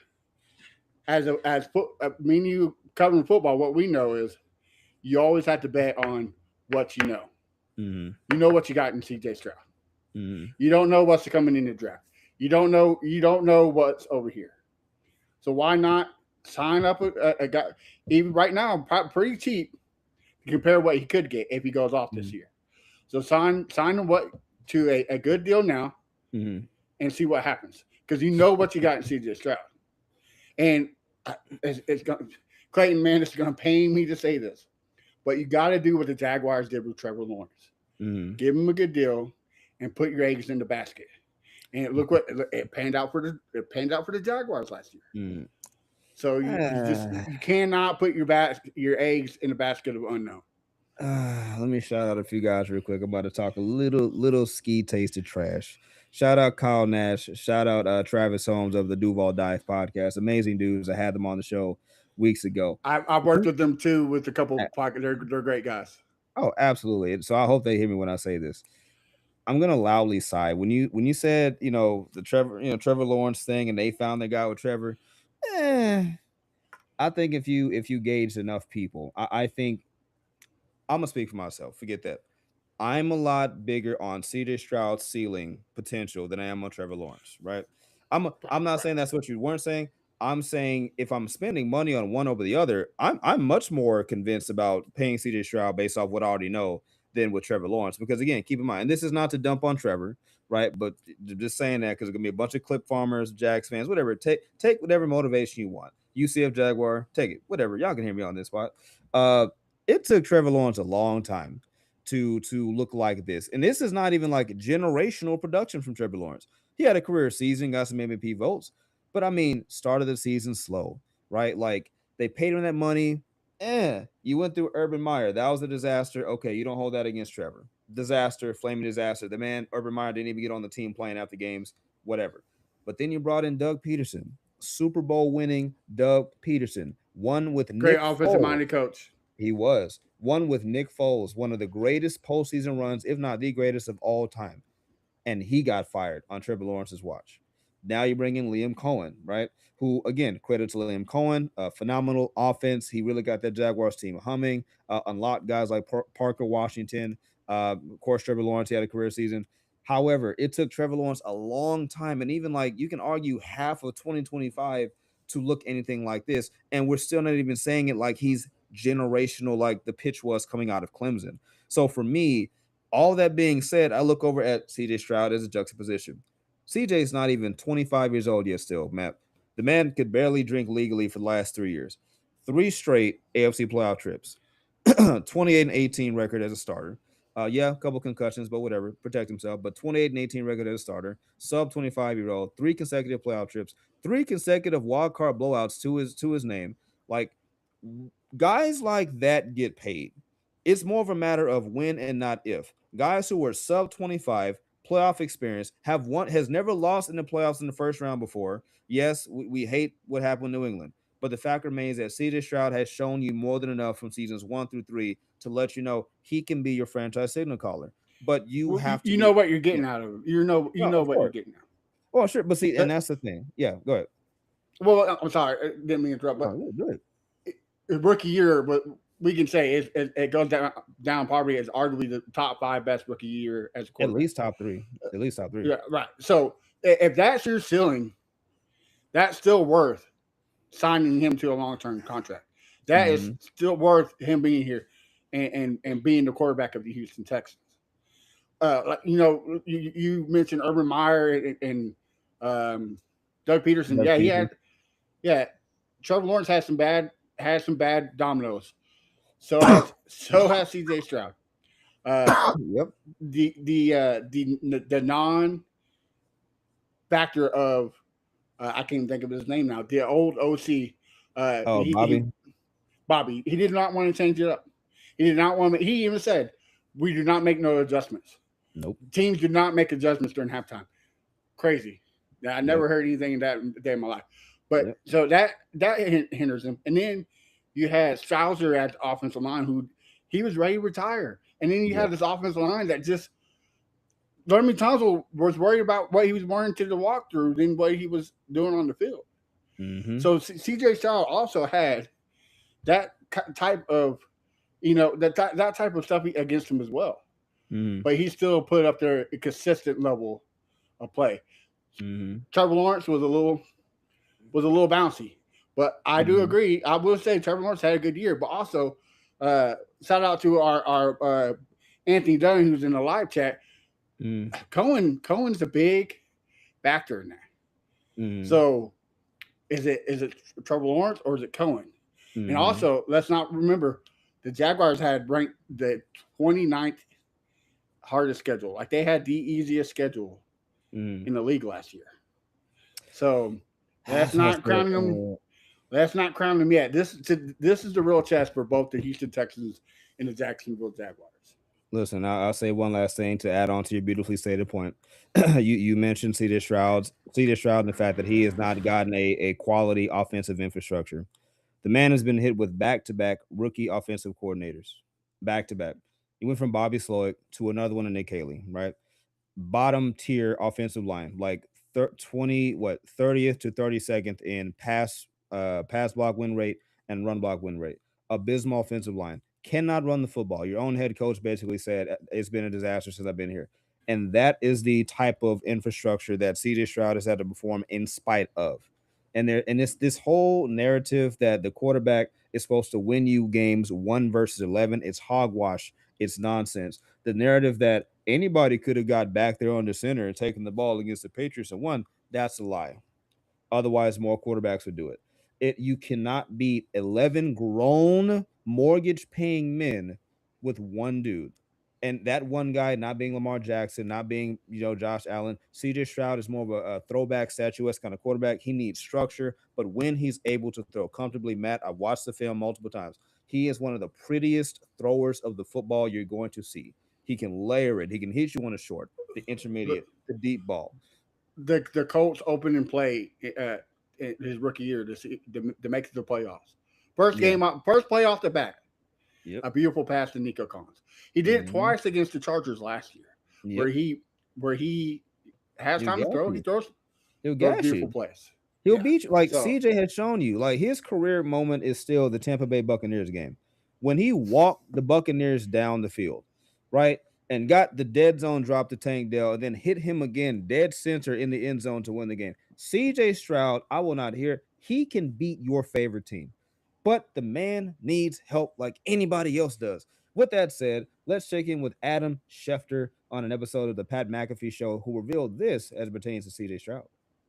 as me and you covering football, what we know is you always have to bet on what you know. Mm-hmm. You know what you got in CJ Stroud. Mm-hmm. You don't know what's coming in the draft. You don't know what's over here. So why not sign up a guy, even right now, pretty cheap to compare what he could get if he goes off this year. So sign him to a good deal now and see what happens. Because you know what you got in CJ Stroud. And it's going, Clayton, man, it's going to pain me to say this, but you got to do what the Jaguars did with Trevor Lawrence. Mm-hmm. Give him a good deal and put your eggs in the basket. And look what it panned out for the Jaguars last year. Mm-hmm. So you cannot put your eggs in the basket of unknown. Let me shout out a few guys real quick. I'm about to talk a little ski tasted trash. Shout out Kyle Nash. Shout out Travis Holmes of the Duval Dive podcast. Amazing dudes. I had them on the show weeks ago. I've worked with them too with a couple pockets. They're great guys. Oh, absolutely. So I hope they hear me when I say this. I'm gonna loudly sigh when you said the Trevor Lawrence thing and they found the guy with Trevor. I think if you gauge enough people, I think I'm gonna speak for myself. Forget that. I'm a lot bigger on CJ Stroud's ceiling potential than I am on Trevor Lawrence, right? I'm not saying that's what you weren't saying. I'm saying if I'm spending money on one over the other, I'm much more convinced about paying CJ Stroud based off what I already know than with Trevor Lawrence. Because again, keep in mind, and this is not to dump on Trevor, right? But just saying that because there's gonna be a bunch of clip farmers, Jags fans, whatever. Take whatever motivation you want. UCF Jaguar, take it. Whatever. Y'all can hear me on this spot. It took Trevor Lawrence a long time to look like this. And this is not even like generational production from Trevor Lawrence. He had a career season, got some MVP votes. But I mean, start of the season slow, right? Like they paid him that money. You went through Urban Meyer. That was a disaster. Okay, you don't hold that against Trevor. Disaster, flaming disaster. The man, Urban Meyer, didn't even get on the team playing after games, whatever. But then you brought in Doug Peterson, Super Bowl winning Doug Peterson, one with great offensive minded coach. He was one with Nick Foles, one of the greatest postseason runs, if not the greatest of all time. And he got fired on Trevor Lawrence's watch. Now you bring in Liam Cohen, right? Who, again, credit to Liam Cohen, phenomenal offense. He really got that Jaguars team humming, unlocked guys like Parker Washington. Of course, Trevor Lawrence, he had a career season. However, it took Trevor Lawrence a long time. And even like you can argue half of 2025 to look anything like this. And we're still not even saying it like he's generational like the pitch was coming out of Clemson. So for me, all that being said, I look over at CJ Stroud as a juxtaposition. CJ's not even 25 years old yet still, Matt. The man could barely drink legally for the last 3 years. 3 straight AFC playoff trips. 28-18 record as a starter. Yeah, a couple concussions, but whatever, protect himself. But 28 and 18 record as a starter, sub 25-year-old, 3 consecutive playoff trips, 3 consecutive wild card blowouts to his name. Like guys like that get paid. It's more of a matter of when and not if. Guys who are sub 25, playoff experience, has never lost in the playoffs in the first round before. Yes, we hate what happened in New England. But the fact remains that CJ Stroud has shown you more than enough from seasons 1 through 3 to let you know he can be your franchise signal caller. But you Well, have to you know be. what you're getting Yeah. out of him. You know No, of what you're course. getting out. Oh, sure. But see, and That, that's the thing. Yeah, go ahead. well, I'm sorry, I didn't mean to interrupt, but Oh, yeah, good. his rookie year, but we can say it goes down probably as arguably the top 5 best rookie year as a At quarterback. least top three. At least top three. Yeah, right. So if that's your ceiling, that's still worth signing him to a long-term contract. That is Mhm. still worth him being here and being the quarterback of the Houston Texans. Like you mentioned Urban Meyer and Doug Peterson. Doug Yeah, Peterson. Trevor Lawrence has some bad dominoes. So has CJ Stroud. Yep. The non factor of I can't even think of his name now. The old OC. Oh, Bobby. Bobby. He did not want to change it up. He did not want. He even said, "We do not make no adjustments." Nope. Teams do not make adjustments during halftime. Crazy. I never heard anything in that day in my life. But so that hinders him. And then you had Strauser at the offensive line, who he was ready to retire. And then you had this offensive line that just Laremy Tunsil was worried about what he was wearing to the walkthrough than what he was doing on the field. Mm-hmm. So CJ Stroud also had that type of, that type of stuff against him as well. Mm-hmm. But he still put up there a consistent level of play. Mm-hmm. Trevor Lawrence was a little bouncy, but I do agree. I will say Trevor Lawrence had a good year, but also shout out to our Anthony Dunn, who's in the live chat. Cohen's a big factor in that. So is it Trevor Lawrence or is it Cohen? And also, let's not remember the Jaguars had ranked the 29th hardest schedule. Like they had the easiest schedule in the league last year. So let's not crown them. Let's not crown them yet. This is the real test for both the Houston Texans and the Jacksonville Jaguars. Listen, I'll say one last thing to add on to your beautifully stated point. you mentioned CJ Stroud and the fact that he has not gotten a quality offensive infrastructure. The man has been hit with back-to-back rookie offensive coordinators. Back-to-back. He went from Bobby Slowick to another one in Nick Haley, right? Bottom tier offensive line, like 30th to 32nd in pass block win rate and run block win rate. Abysmal offensive line. Cannot run the football. Your own head coach basically said it's been a disaster since I've been here. And that is the type of infrastructure that CJ Stroud has had to perform in spite of. And it's this whole narrative that the quarterback is supposed to win you games 1 versus 11. It's hogwash. It's nonsense. The narrative that anybody could have got back there on the center and taken the ball against the Patriots and won, that's a lie. Otherwise, more quarterbacks would do it. You cannot beat 11 grown mortgage-paying men with one dude. And that one guy not being Lamar Jackson, not being, Josh Allen. CJ Stroud is more of a throwback, statuesque kind of quarterback. He needs structure, but when he's able to throw comfortably, Matt, I've watched the film multiple times. He is one of the prettiest throwers of the football you're going to see. He can layer it. He can hit you on the short, the intermediate, the deep ball. The Colts opening play in his rookie year to make it to the playoffs. First play off the bat. Yep. A beautiful pass to Nico Collins. He did it twice against the Chargers last year, where he has time to throw. He throws beautiful plays. He'll beat you. Like CJ had shown you, like his career moment is still the Tampa Bay Buccaneers game when he walked the Buccaneers down the field, right, and got the dead zone drop to Tank Dell, and then hit him again dead center in the end zone to win the game. CJ Stroud, I will not hear. He can beat your favorite team, but the man needs help like anybody else does. With that said, let's check in with Adam Schefter on an episode of the Pat McAfee Show, who revealed this as it pertains to CJ Stroud.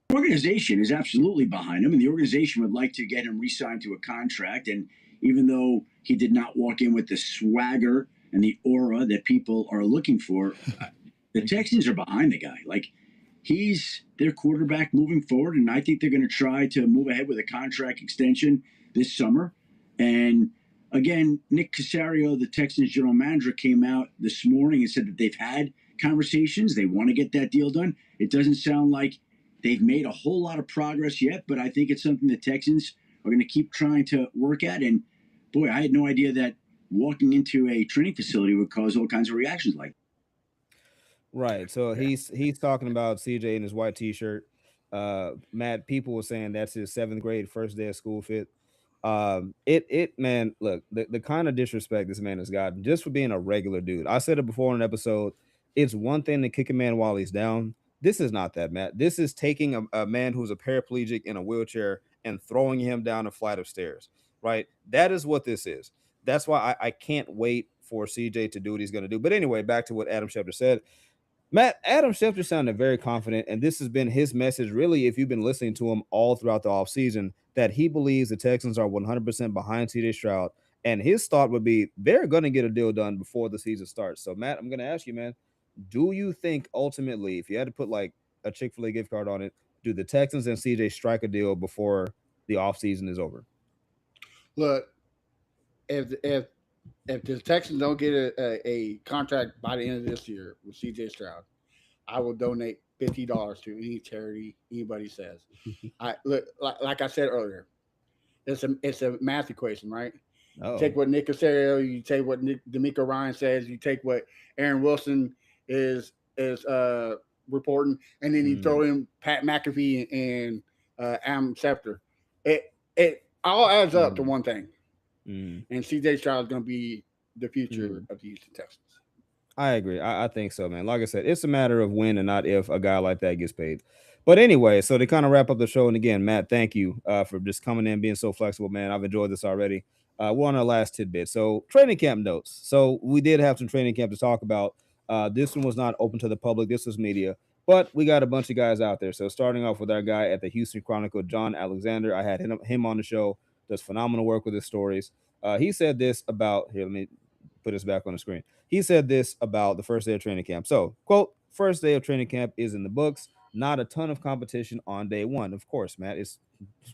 The organization is absolutely behind him, and the organization would like to get him re-signed to a contract. And even though he did not walk in with the swagger and the aura that people are looking for, the Texans are behind the guy. Like, he's their quarterback moving forward, and I think they're going to try to move ahead with a contract extension this summer. And again, Nick Caserio, the Texans general manager, came out this morning and said that they've had conversations. They want to get that deal done. It doesn't sound like they've made a whole lot of progress yet, but I think it's something the Texans are going to keep trying to work at. And boy, I had no idea that walking into a training facility would cause all kinds of reactions like that. Right. So he's talking about CJ in his white t-shirt. Matt, people were saying that's his seventh grade first day of school fit. It man, look, the kind of disrespect this man has gotten just for being a regular dude. I said it before in an episode. It's one thing to kick a man while he's down. This is not that, Matt. This is taking a man who's a paraplegic in a wheelchair and throwing him down a flight of stairs. Right. That is what this is. That's why I can't wait for CJ to do what he's going to do. But anyway, back to what Adam Schefter said. Matt, Adam Schefter sounded very confident, and this has been his message, really, if you've been listening to him all throughout the offseason, that he believes the Texans are 100% behind CJ Stroud. And his thought would be they're going to get a deal done before the season starts. So, Matt, I'm going to ask you, man, do you think ultimately, if you had to put like a Chick-fil-A gift card on it, do the Texans and CJ strike a deal before the offseason is over? Look, if the Texans don't get a contract by the end of this year with CJ Stroud, I will donate $50 to any charity anybody says. I look like I said earlier. It's a math equation, right? You take what Nick Caserio, you take what D'Amico Ryan says, you take what Aaron Wilson is reporting, and then you throw in Pat McAfee and Adam Schefter. It all adds up to one thing. And CJ Stroud is going to be the future of the Houston Texans. I agree. I think so, man. Like I said, it's a matter of when and not if a guy like that gets paid. But anyway, so to kind of wrap up the show, and again, Matt, thank you for just coming in, being so flexible, man. I've enjoyed this already. We're on our last tidbit. So training camp notes. So we did have some training camp to talk about. This one was not open to the public. This was media. But we got a bunch of guys out there. So starting off with our guy at the Houston Chronicle, John Alexander. I had him on the show. Does phenomenal work with his stories. He said this about, here, let me put this back on the screen. He said this about the first day of training camp. So, quote, first day of training camp is in the books. Not a ton of competition on day one. Of course, Matt, it's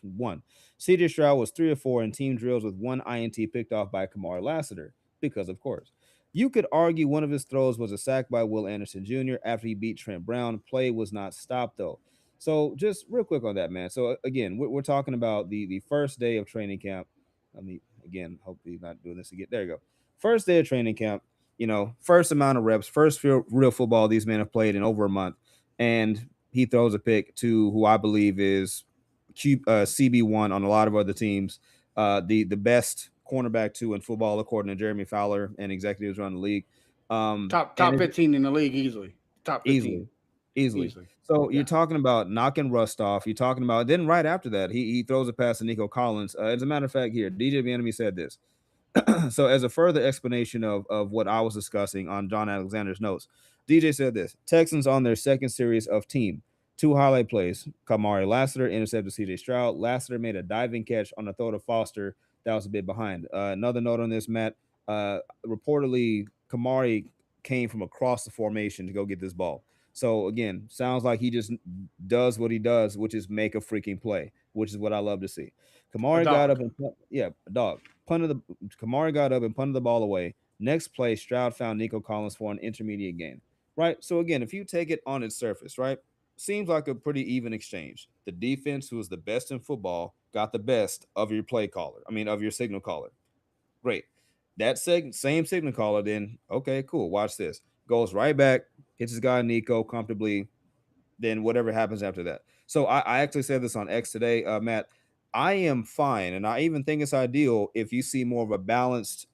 one. CJ Stroud was 3 or 4 in team drills with one INT picked off by Kamari Lassiter, because of course. You could argue one of his throws was a sack by Will Anderson Jr. after he beat Trent Brown. Play was not stopped, though. So, just real quick on that, man. So, again, we're talking about the first day of training camp. Let me, again, hopefully not doing this again. There you go. First day of training camp, first amount of reps, first real football these men have played in over a month. And he throws a pick to who I believe is CB1 on a lot of other teams, the best cornerback 2 in football, according to Jeremy Fowler and executives around the league. Top 15 in the league easily. Top 15. Easily. So you're talking about knocking rust off. You're talking about, then right after that, he throws a pass to Nico Collins. As a matter of fact, here, DJ Bieniemy said this. So as a further explanation of what I was discussing on John Alexander's notes, DJ said this: Texans on their second series of team. 2 highlight plays. Kamari Lassiter intercepted CJ Stroud. Lassiter made a diving catch on a throw to Foster that was a bit behind. Another note on this, Matt. Reportedly, Kamari came from across the formation to go get this ball. So again, sounds like he just does what he does, which is make a freaking play, which is what I love to see. Kamari got up and Kamari got up and punted the ball away. Next play, Stroud found Nico Collins for an intermediate gain. Right. So again, if you take it on its surface, right, seems like a pretty even exchange. The defense, who is the best in football, got the best of your of your signal caller. Great. That same signal caller, then okay, cool. Watch this. Goes right back, hits his guy Nico comfortably. Then whatever happens after that. So I actually said this on X today, Matt. I am fine, and I even think it's ideal if you see more of a balanced,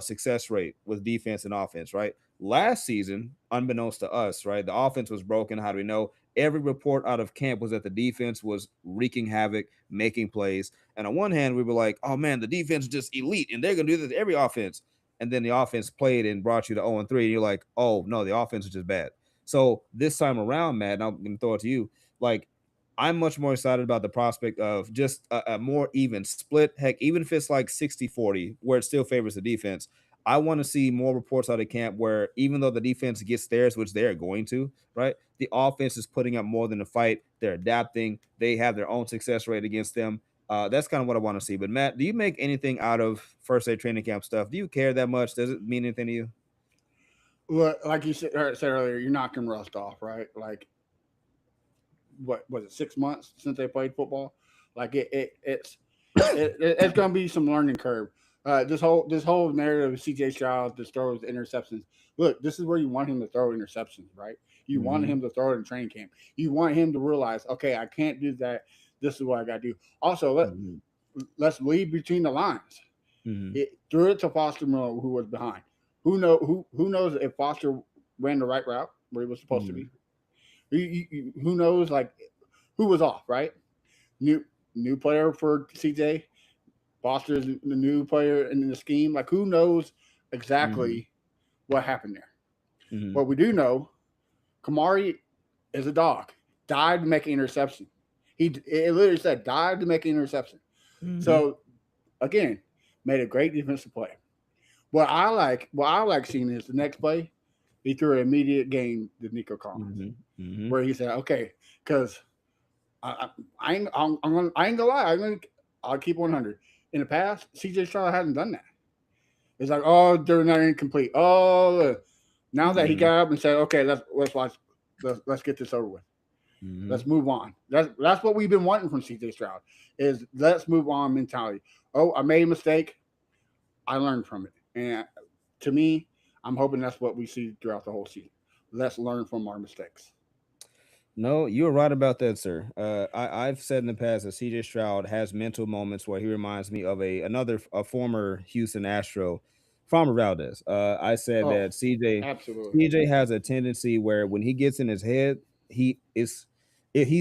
success rate with defense and offense, right? Last season, unbeknownst to us, right, the offense was broken. How do we know? Every report out of camp was that the defense was wreaking havoc, making plays. And on one hand, we were like, oh, man, the defense is just elite, and they're going to do this to every offense. And then the offense played and brought you to 0-3, and you're like, oh, no, the offense is just bad. So this time around, Matt, and I'm going to throw it to you, like, I'm much more excited about the prospect of just a more even split. Heck, even if it's like 60-40, where it still favors the defense, I want to see more reports out of camp where even though the defense gets theirs, which they're going to, right? The offense is putting up more than a fight. They're adapting. They have their own success rate against them. That's kind of what I want to see. But Matt, do you make anything out of first day training camp stuff? Do you care that much? Does it mean anything to you? Look, like you said earlier, you're knocking rust off, right? Like, what was it, 6 months since they played football? Like it's going to be some learning curve. This whole narrative of CJ Stroud just throws interceptions. Look, this is where you want him to throw interceptions, right? You want Mm-hmm. him to throw it in training camp. You want him to realize, okay, I can't do that. This is what I got to do. Also, Mm-hmm. let's read between the lines. Mm-hmm. It threw it to Foster Miller, who was behind. Who knows if Foster ran the right route where he was supposed to Mm-hmm. be? Who knows like who was off, right? New player for CJ. Foster's the new player in the scheme. Like who knows Mm-hmm. exactly what happened there? Mm-hmm. But we do know Kamari is a dog. Died to make an interception. It literally said died to make an interception. Mm-hmm. So again, made a great defensive play. What I like seeing is the next play, he threw an immediate game to Nico Collins, Mm-hmm. Mm-hmm. where he said, "Okay, because I ain't gonna lie, I'll keep 100. In the past, CJ Stroud hasn't done that. It's like, oh, they're not incomplete. Oh, now that he Mm-hmm. got up and said, okay, let's watch, let's get this over with. Mm-hmm. Let's move on. That's what we've been wanting from CJ Stroud is let's move on mentality. Oh, I made a mistake. I learned from it, and to me, I'm hoping that's what we see throughout the whole season. Let's learn from our mistakes. No, you're right about that, sir. I've said in the past that CJ Stroud has mental moments where he reminds me of a former Houston Astro, Farmer Valdez. I said Oh, that absolutely. CJ has a tendency where when he gets in his head, he's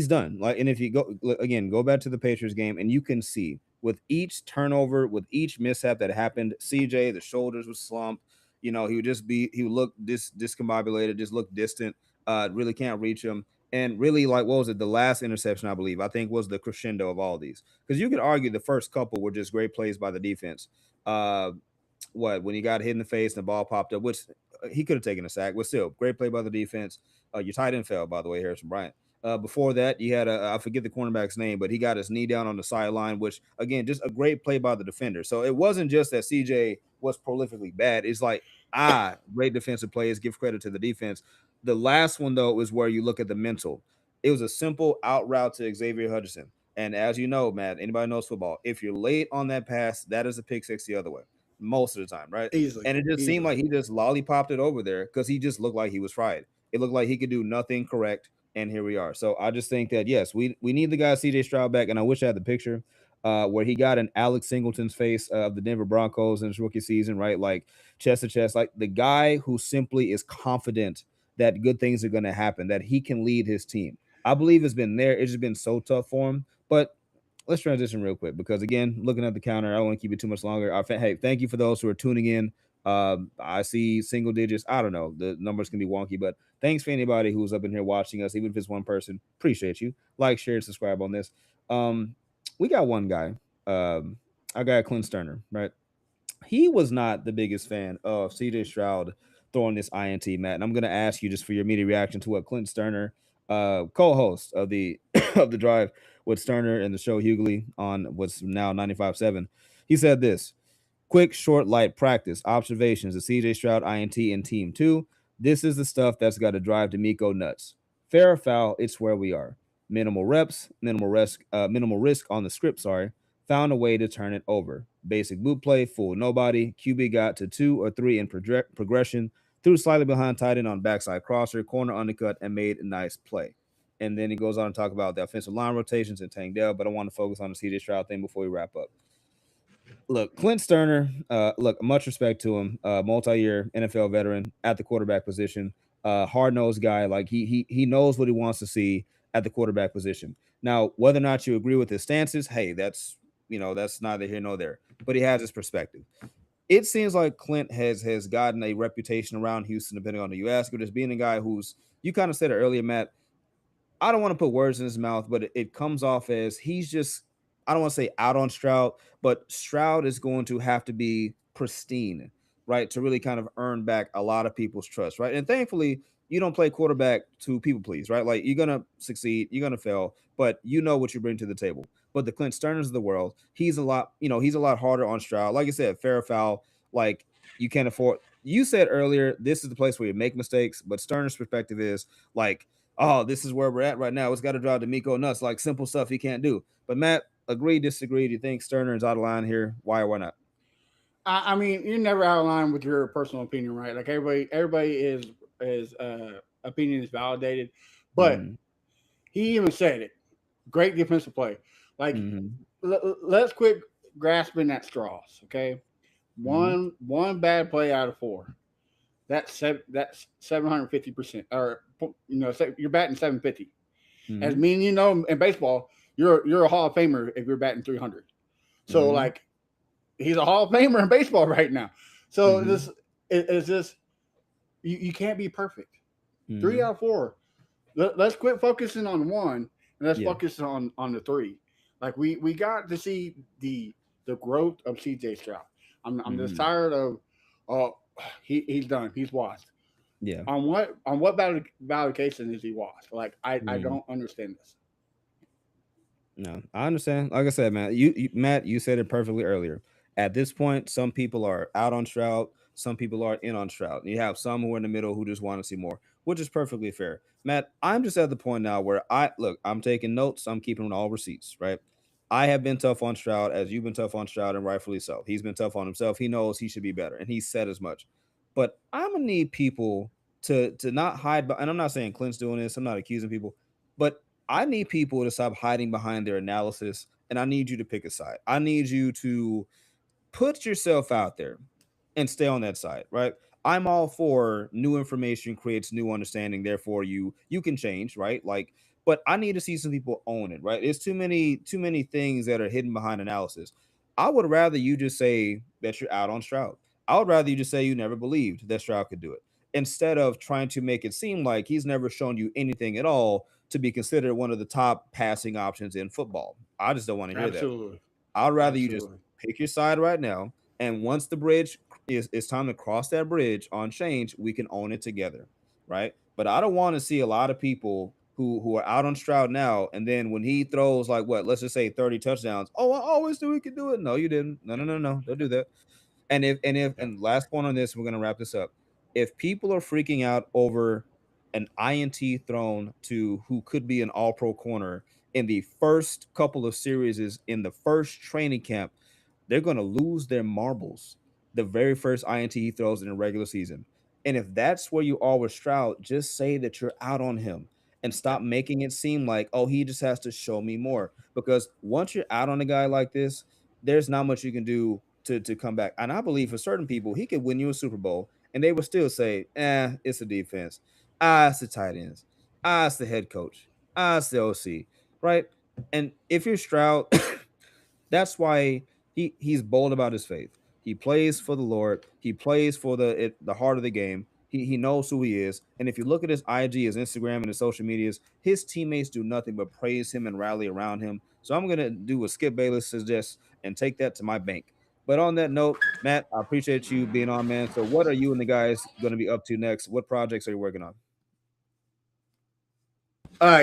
done. Like, and if you go back to the Patriots game, and you can see with each turnover, with each mishap that happened, CJ the shoulders would slump. He would look discombobulated, just look distant. Really can't reach him. And really, like, what was it? The last interception, I believe, I think was the crescendo of all these. Because you could argue the first couple were just great plays by the defense. Uh, when he got hit in the face and the ball popped up, which he could have taken a sack, but still, great play by the defense. Your tight end fell, by the way, Harrison Bryant. Before that, you had I forget the cornerback's name, but he got his knee down on the sideline, which again, just a great play by the defender. So it wasn't just that CJ was prolifically bad. It's like great defensive plays. Give credit to the defense. The last one though is where you look at the mental. It was a simple out route to Xavier Hutchinson. And as you know, Matt, anybody knows football, if you're late on that pass, that is a pick six the other way most of the time, right? Easily, And it just seemed easily. like he just lollipopped it over there because he just looked like he was fried. It looked like he could do nothing correct, and here we are. So I just think that yes, we need the guy CJ Stroud back, and I wish I had the picture where he got in Alex Singleton's face of the Denver Broncos in his rookie season, right? Like chest to chest, like the guy who simply is confident that good things are going to happen, that he can lead his team. I believe it's been there. It's just been so tough for him, but let's transition real quick because again, looking at the counter, I don't want to keep it too much longer. Hey, thank you for those who are tuning in. I see single digits. I don't know. The numbers can be wonky, but thanks for anybody who's up in here watching us, even if it's one person. Appreciate you. Like, share, and subscribe on this. Um, we got one guy. Our guy Clint Sterner, right? He was not the biggest fan of CJ Stroud throwing this INT, Matt. And I'm going to ask you just for your immediate reaction to what Clint Sterner, co-host of the of the drive with Sterner and the show Hughley on what's now 95.7. He said this: quick, short, light practice, observations, the CJ Stroud INT in team two. This is the stuff that's got to drive D'Amico nuts. Fair or foul, it's where we are. Minimal reps, minimal risk on the script, sorry. Found a way to turn it over. Basic boot play, fool nobody. QB got to 2 or 3 in progression, threw slightly behind tight end on backside crosser, corner undercut, and made a nice play. And then he goes on to talk about the offensive line rotations and Tank Dell, but I want to focus on the CJ Stroud thing before we wrap up. Look, Clint Sterner, look, much respect to him, multi-year NFL veteran at the quarterback position, hard-nosed guy. Like he knows what he wants to see at the quarterback position. Now, whether or not you agree with his stances, hey, that's neither here nor there. But he has his perspective. It seems like Clint has gotten a reputation around Houston, depending on who you ask, but as being a guy who's, you kind of said it earlier, Matt, I don't want to put words in his mouth, but it comes off as he's just, I don't want to say out on Stroud, but Stroud is going to have to be pristine right, to really kind of earn back a lot of people's trust, right? And thankfully, you don't play quarterback to people please, right? Like you're gonna succeed, you're gonna fail, but you know what you bring to the table. But the Clint Sterners of the world, he's a lot, he's a lot harder on Stroud. Like I said, fair or foul, like you can't afford. You said earlier, this is the place where you make mistakes, but Sterner's perspective is like, oh, this is where we're at right now. It's got to drive D'Amico nuts, like simple stuff he can't do. But Matt, agree, disagree? Do you think Sterner is out of line here? Why or why not? I mean, you're never out of line with your personal opinion, right? Like everybody is opinion is validated, but Mm-hmm. he even said it. Great defensive play. Like Mm-hmm. let's quit grasping at straws. Okay, Mm-hmm. one bad play out of four. That's 750%, or you're batting 750. As Mm-hmm. mean in baseball, you're a Hall of Famer if you're batting 300. So Mm-hmm. like he's a Hall of Famer in baseball right now. So Mm-hmm. this is just you can't be perfect. Three Mm-hmm. out of four. Let's quit focusing on one and let's Yeah. focus on the three. Like we got to see the growth of CJ Stroud. I'm just Mm-hmm. tired of oh he's done. He's washed. Yeah. On what validation is he washed? Like I Mm-hmm. don't understand this. No, I understand. Like I said, man, Matt, you said it perfectly earlier. At this point, some people are out on Stroud, some people are in on Stroud. You have some who are in the middle who just want to see more, which is perfectly fair. Matt, I'm just at the point now where I look, I'm taking notes, I'm keeping all receipts, right? I have been tough on Stroud as you've been tough on Stroud, and rightfully so. He's been tough on himself. He knows he should be better, and he said as much. But I'm gonna need people to not hide. And I'm not saying Clint's doing this. I'm not accusing people, but I need people to stop hiding behind their analysis, and I need you to pick a side. I need you to put yourself out there and stay on that side, right? I'm all for new information creates new understanding. Therefore, you can change, right? Like, but I need to see some people own it, right? It's too many things that are hidden behind analysis. I would rather you just say that you're out on Stroud. I would rather you just say you never believed that Stroud could do it instead of trying to make it seem like he's never shown you anything at all to be considered one of the top passing options in football. I just don't want to hear that. Absolutely, I'd rather you just absolutely. pick your side right now. And once the bridge is time to cross that bridge on change, we can own it together. Right. But I don't want to see a lot of people who are out on Stroud now. And then when he throws like what, let's just say 30 touchdowns. Oh, I always knew he could do it. No, you didn't. No, no, no, no. Don't do that. And last point on this, we're gonna wrap this up. If people are freaking out over an INT thrown to who could be an all pro corner in the first couple of series in the first training camp, they're gonna lose their marbles the very first INT he throws in a regular season. And if that's where you are with Stroud, just say that you're out on him and stop making it seem like, oh, he just has to show me more. Because once you're out on a guy like this, there's not much you can do to come back. And I believe for certain people, he could win you a Super Bowl and they would still say, it's the defense. It's the tight ends. It's the head coach. It's the OC. Right. And if you're Stroud, that's why he's bold about his faith. He plays for the Lord. He plays for the heart of the game. He knows who he is. And if you look at his IG, his Instagram, and his social medias, his teammates do nothing but praise him and rally around him. So I'm gonna do what Skip Bayless suggests and take that to my bank. But on that note, Matt, I appreciate you being on, man. So what are you and the guys gonna be up to next? What projects are you working on?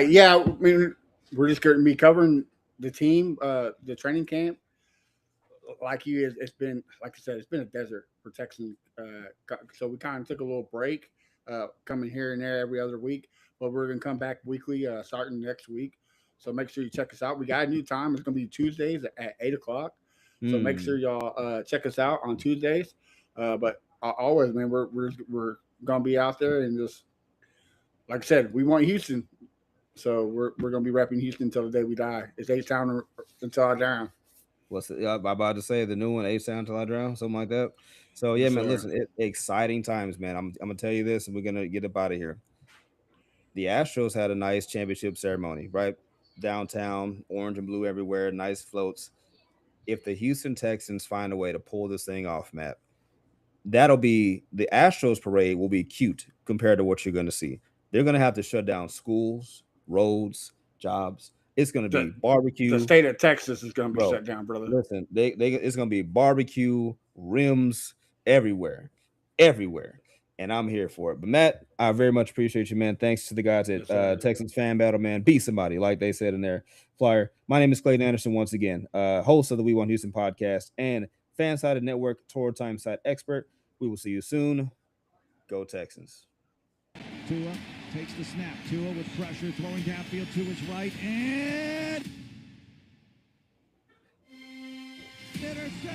Yeah, I mean, we're just going to be covering the team, the training camp. Like you, it's been like I said, it's been a desert for Texans. So we kind of took a little break, coming here and there every other week, but we're gonna come back weekly, starting next week. So make sure you check us out. We got a new time. It's gonna be Tuesdays at 8 o'clock. So make sure Hmm. y'all check us out on Tuesdays. But always, man, we're gonna be out there and just like I said, we want Houston. So we're gonna be repping Houston until the day we die. It's H Town until I die. What's it, I'm about to say the new one, A Sound Till I Drown, something like that. So yeah, Yes, man, sir. listen, exciting times, man. I'm gonna tell you this, and we're gonna get up out of here. The Astros had a nice championship ceremony, right? Downtown, orange and blue everywhere, nice floats. If the Houston Texans find a way to pull this thing off, Matt, that'll be the Astros parade will be cute compared to what you're gonna see. They're gonna have to shut down schools, roads, jobs. It's gonna be The barbecue, state of Texas is going to be bro. shut down, brother. Listen, they it's gonna be barbecue, rims everywhere. everywhere. And I'm here for it. But Matt, I very much appreciate you, man. Thanks to the guys at Yes, sir. Texans Fan Battle, man. Be somebody, like they said in their flyer. My name is Clayton Anderson once again, host of the We Want Houston podcast and Fan-Sided Network Tour Time Site expert. We will see you soon. Go Texans. Tua takes the snap. Tua with pressure, throwing downfield to his right, and intercept.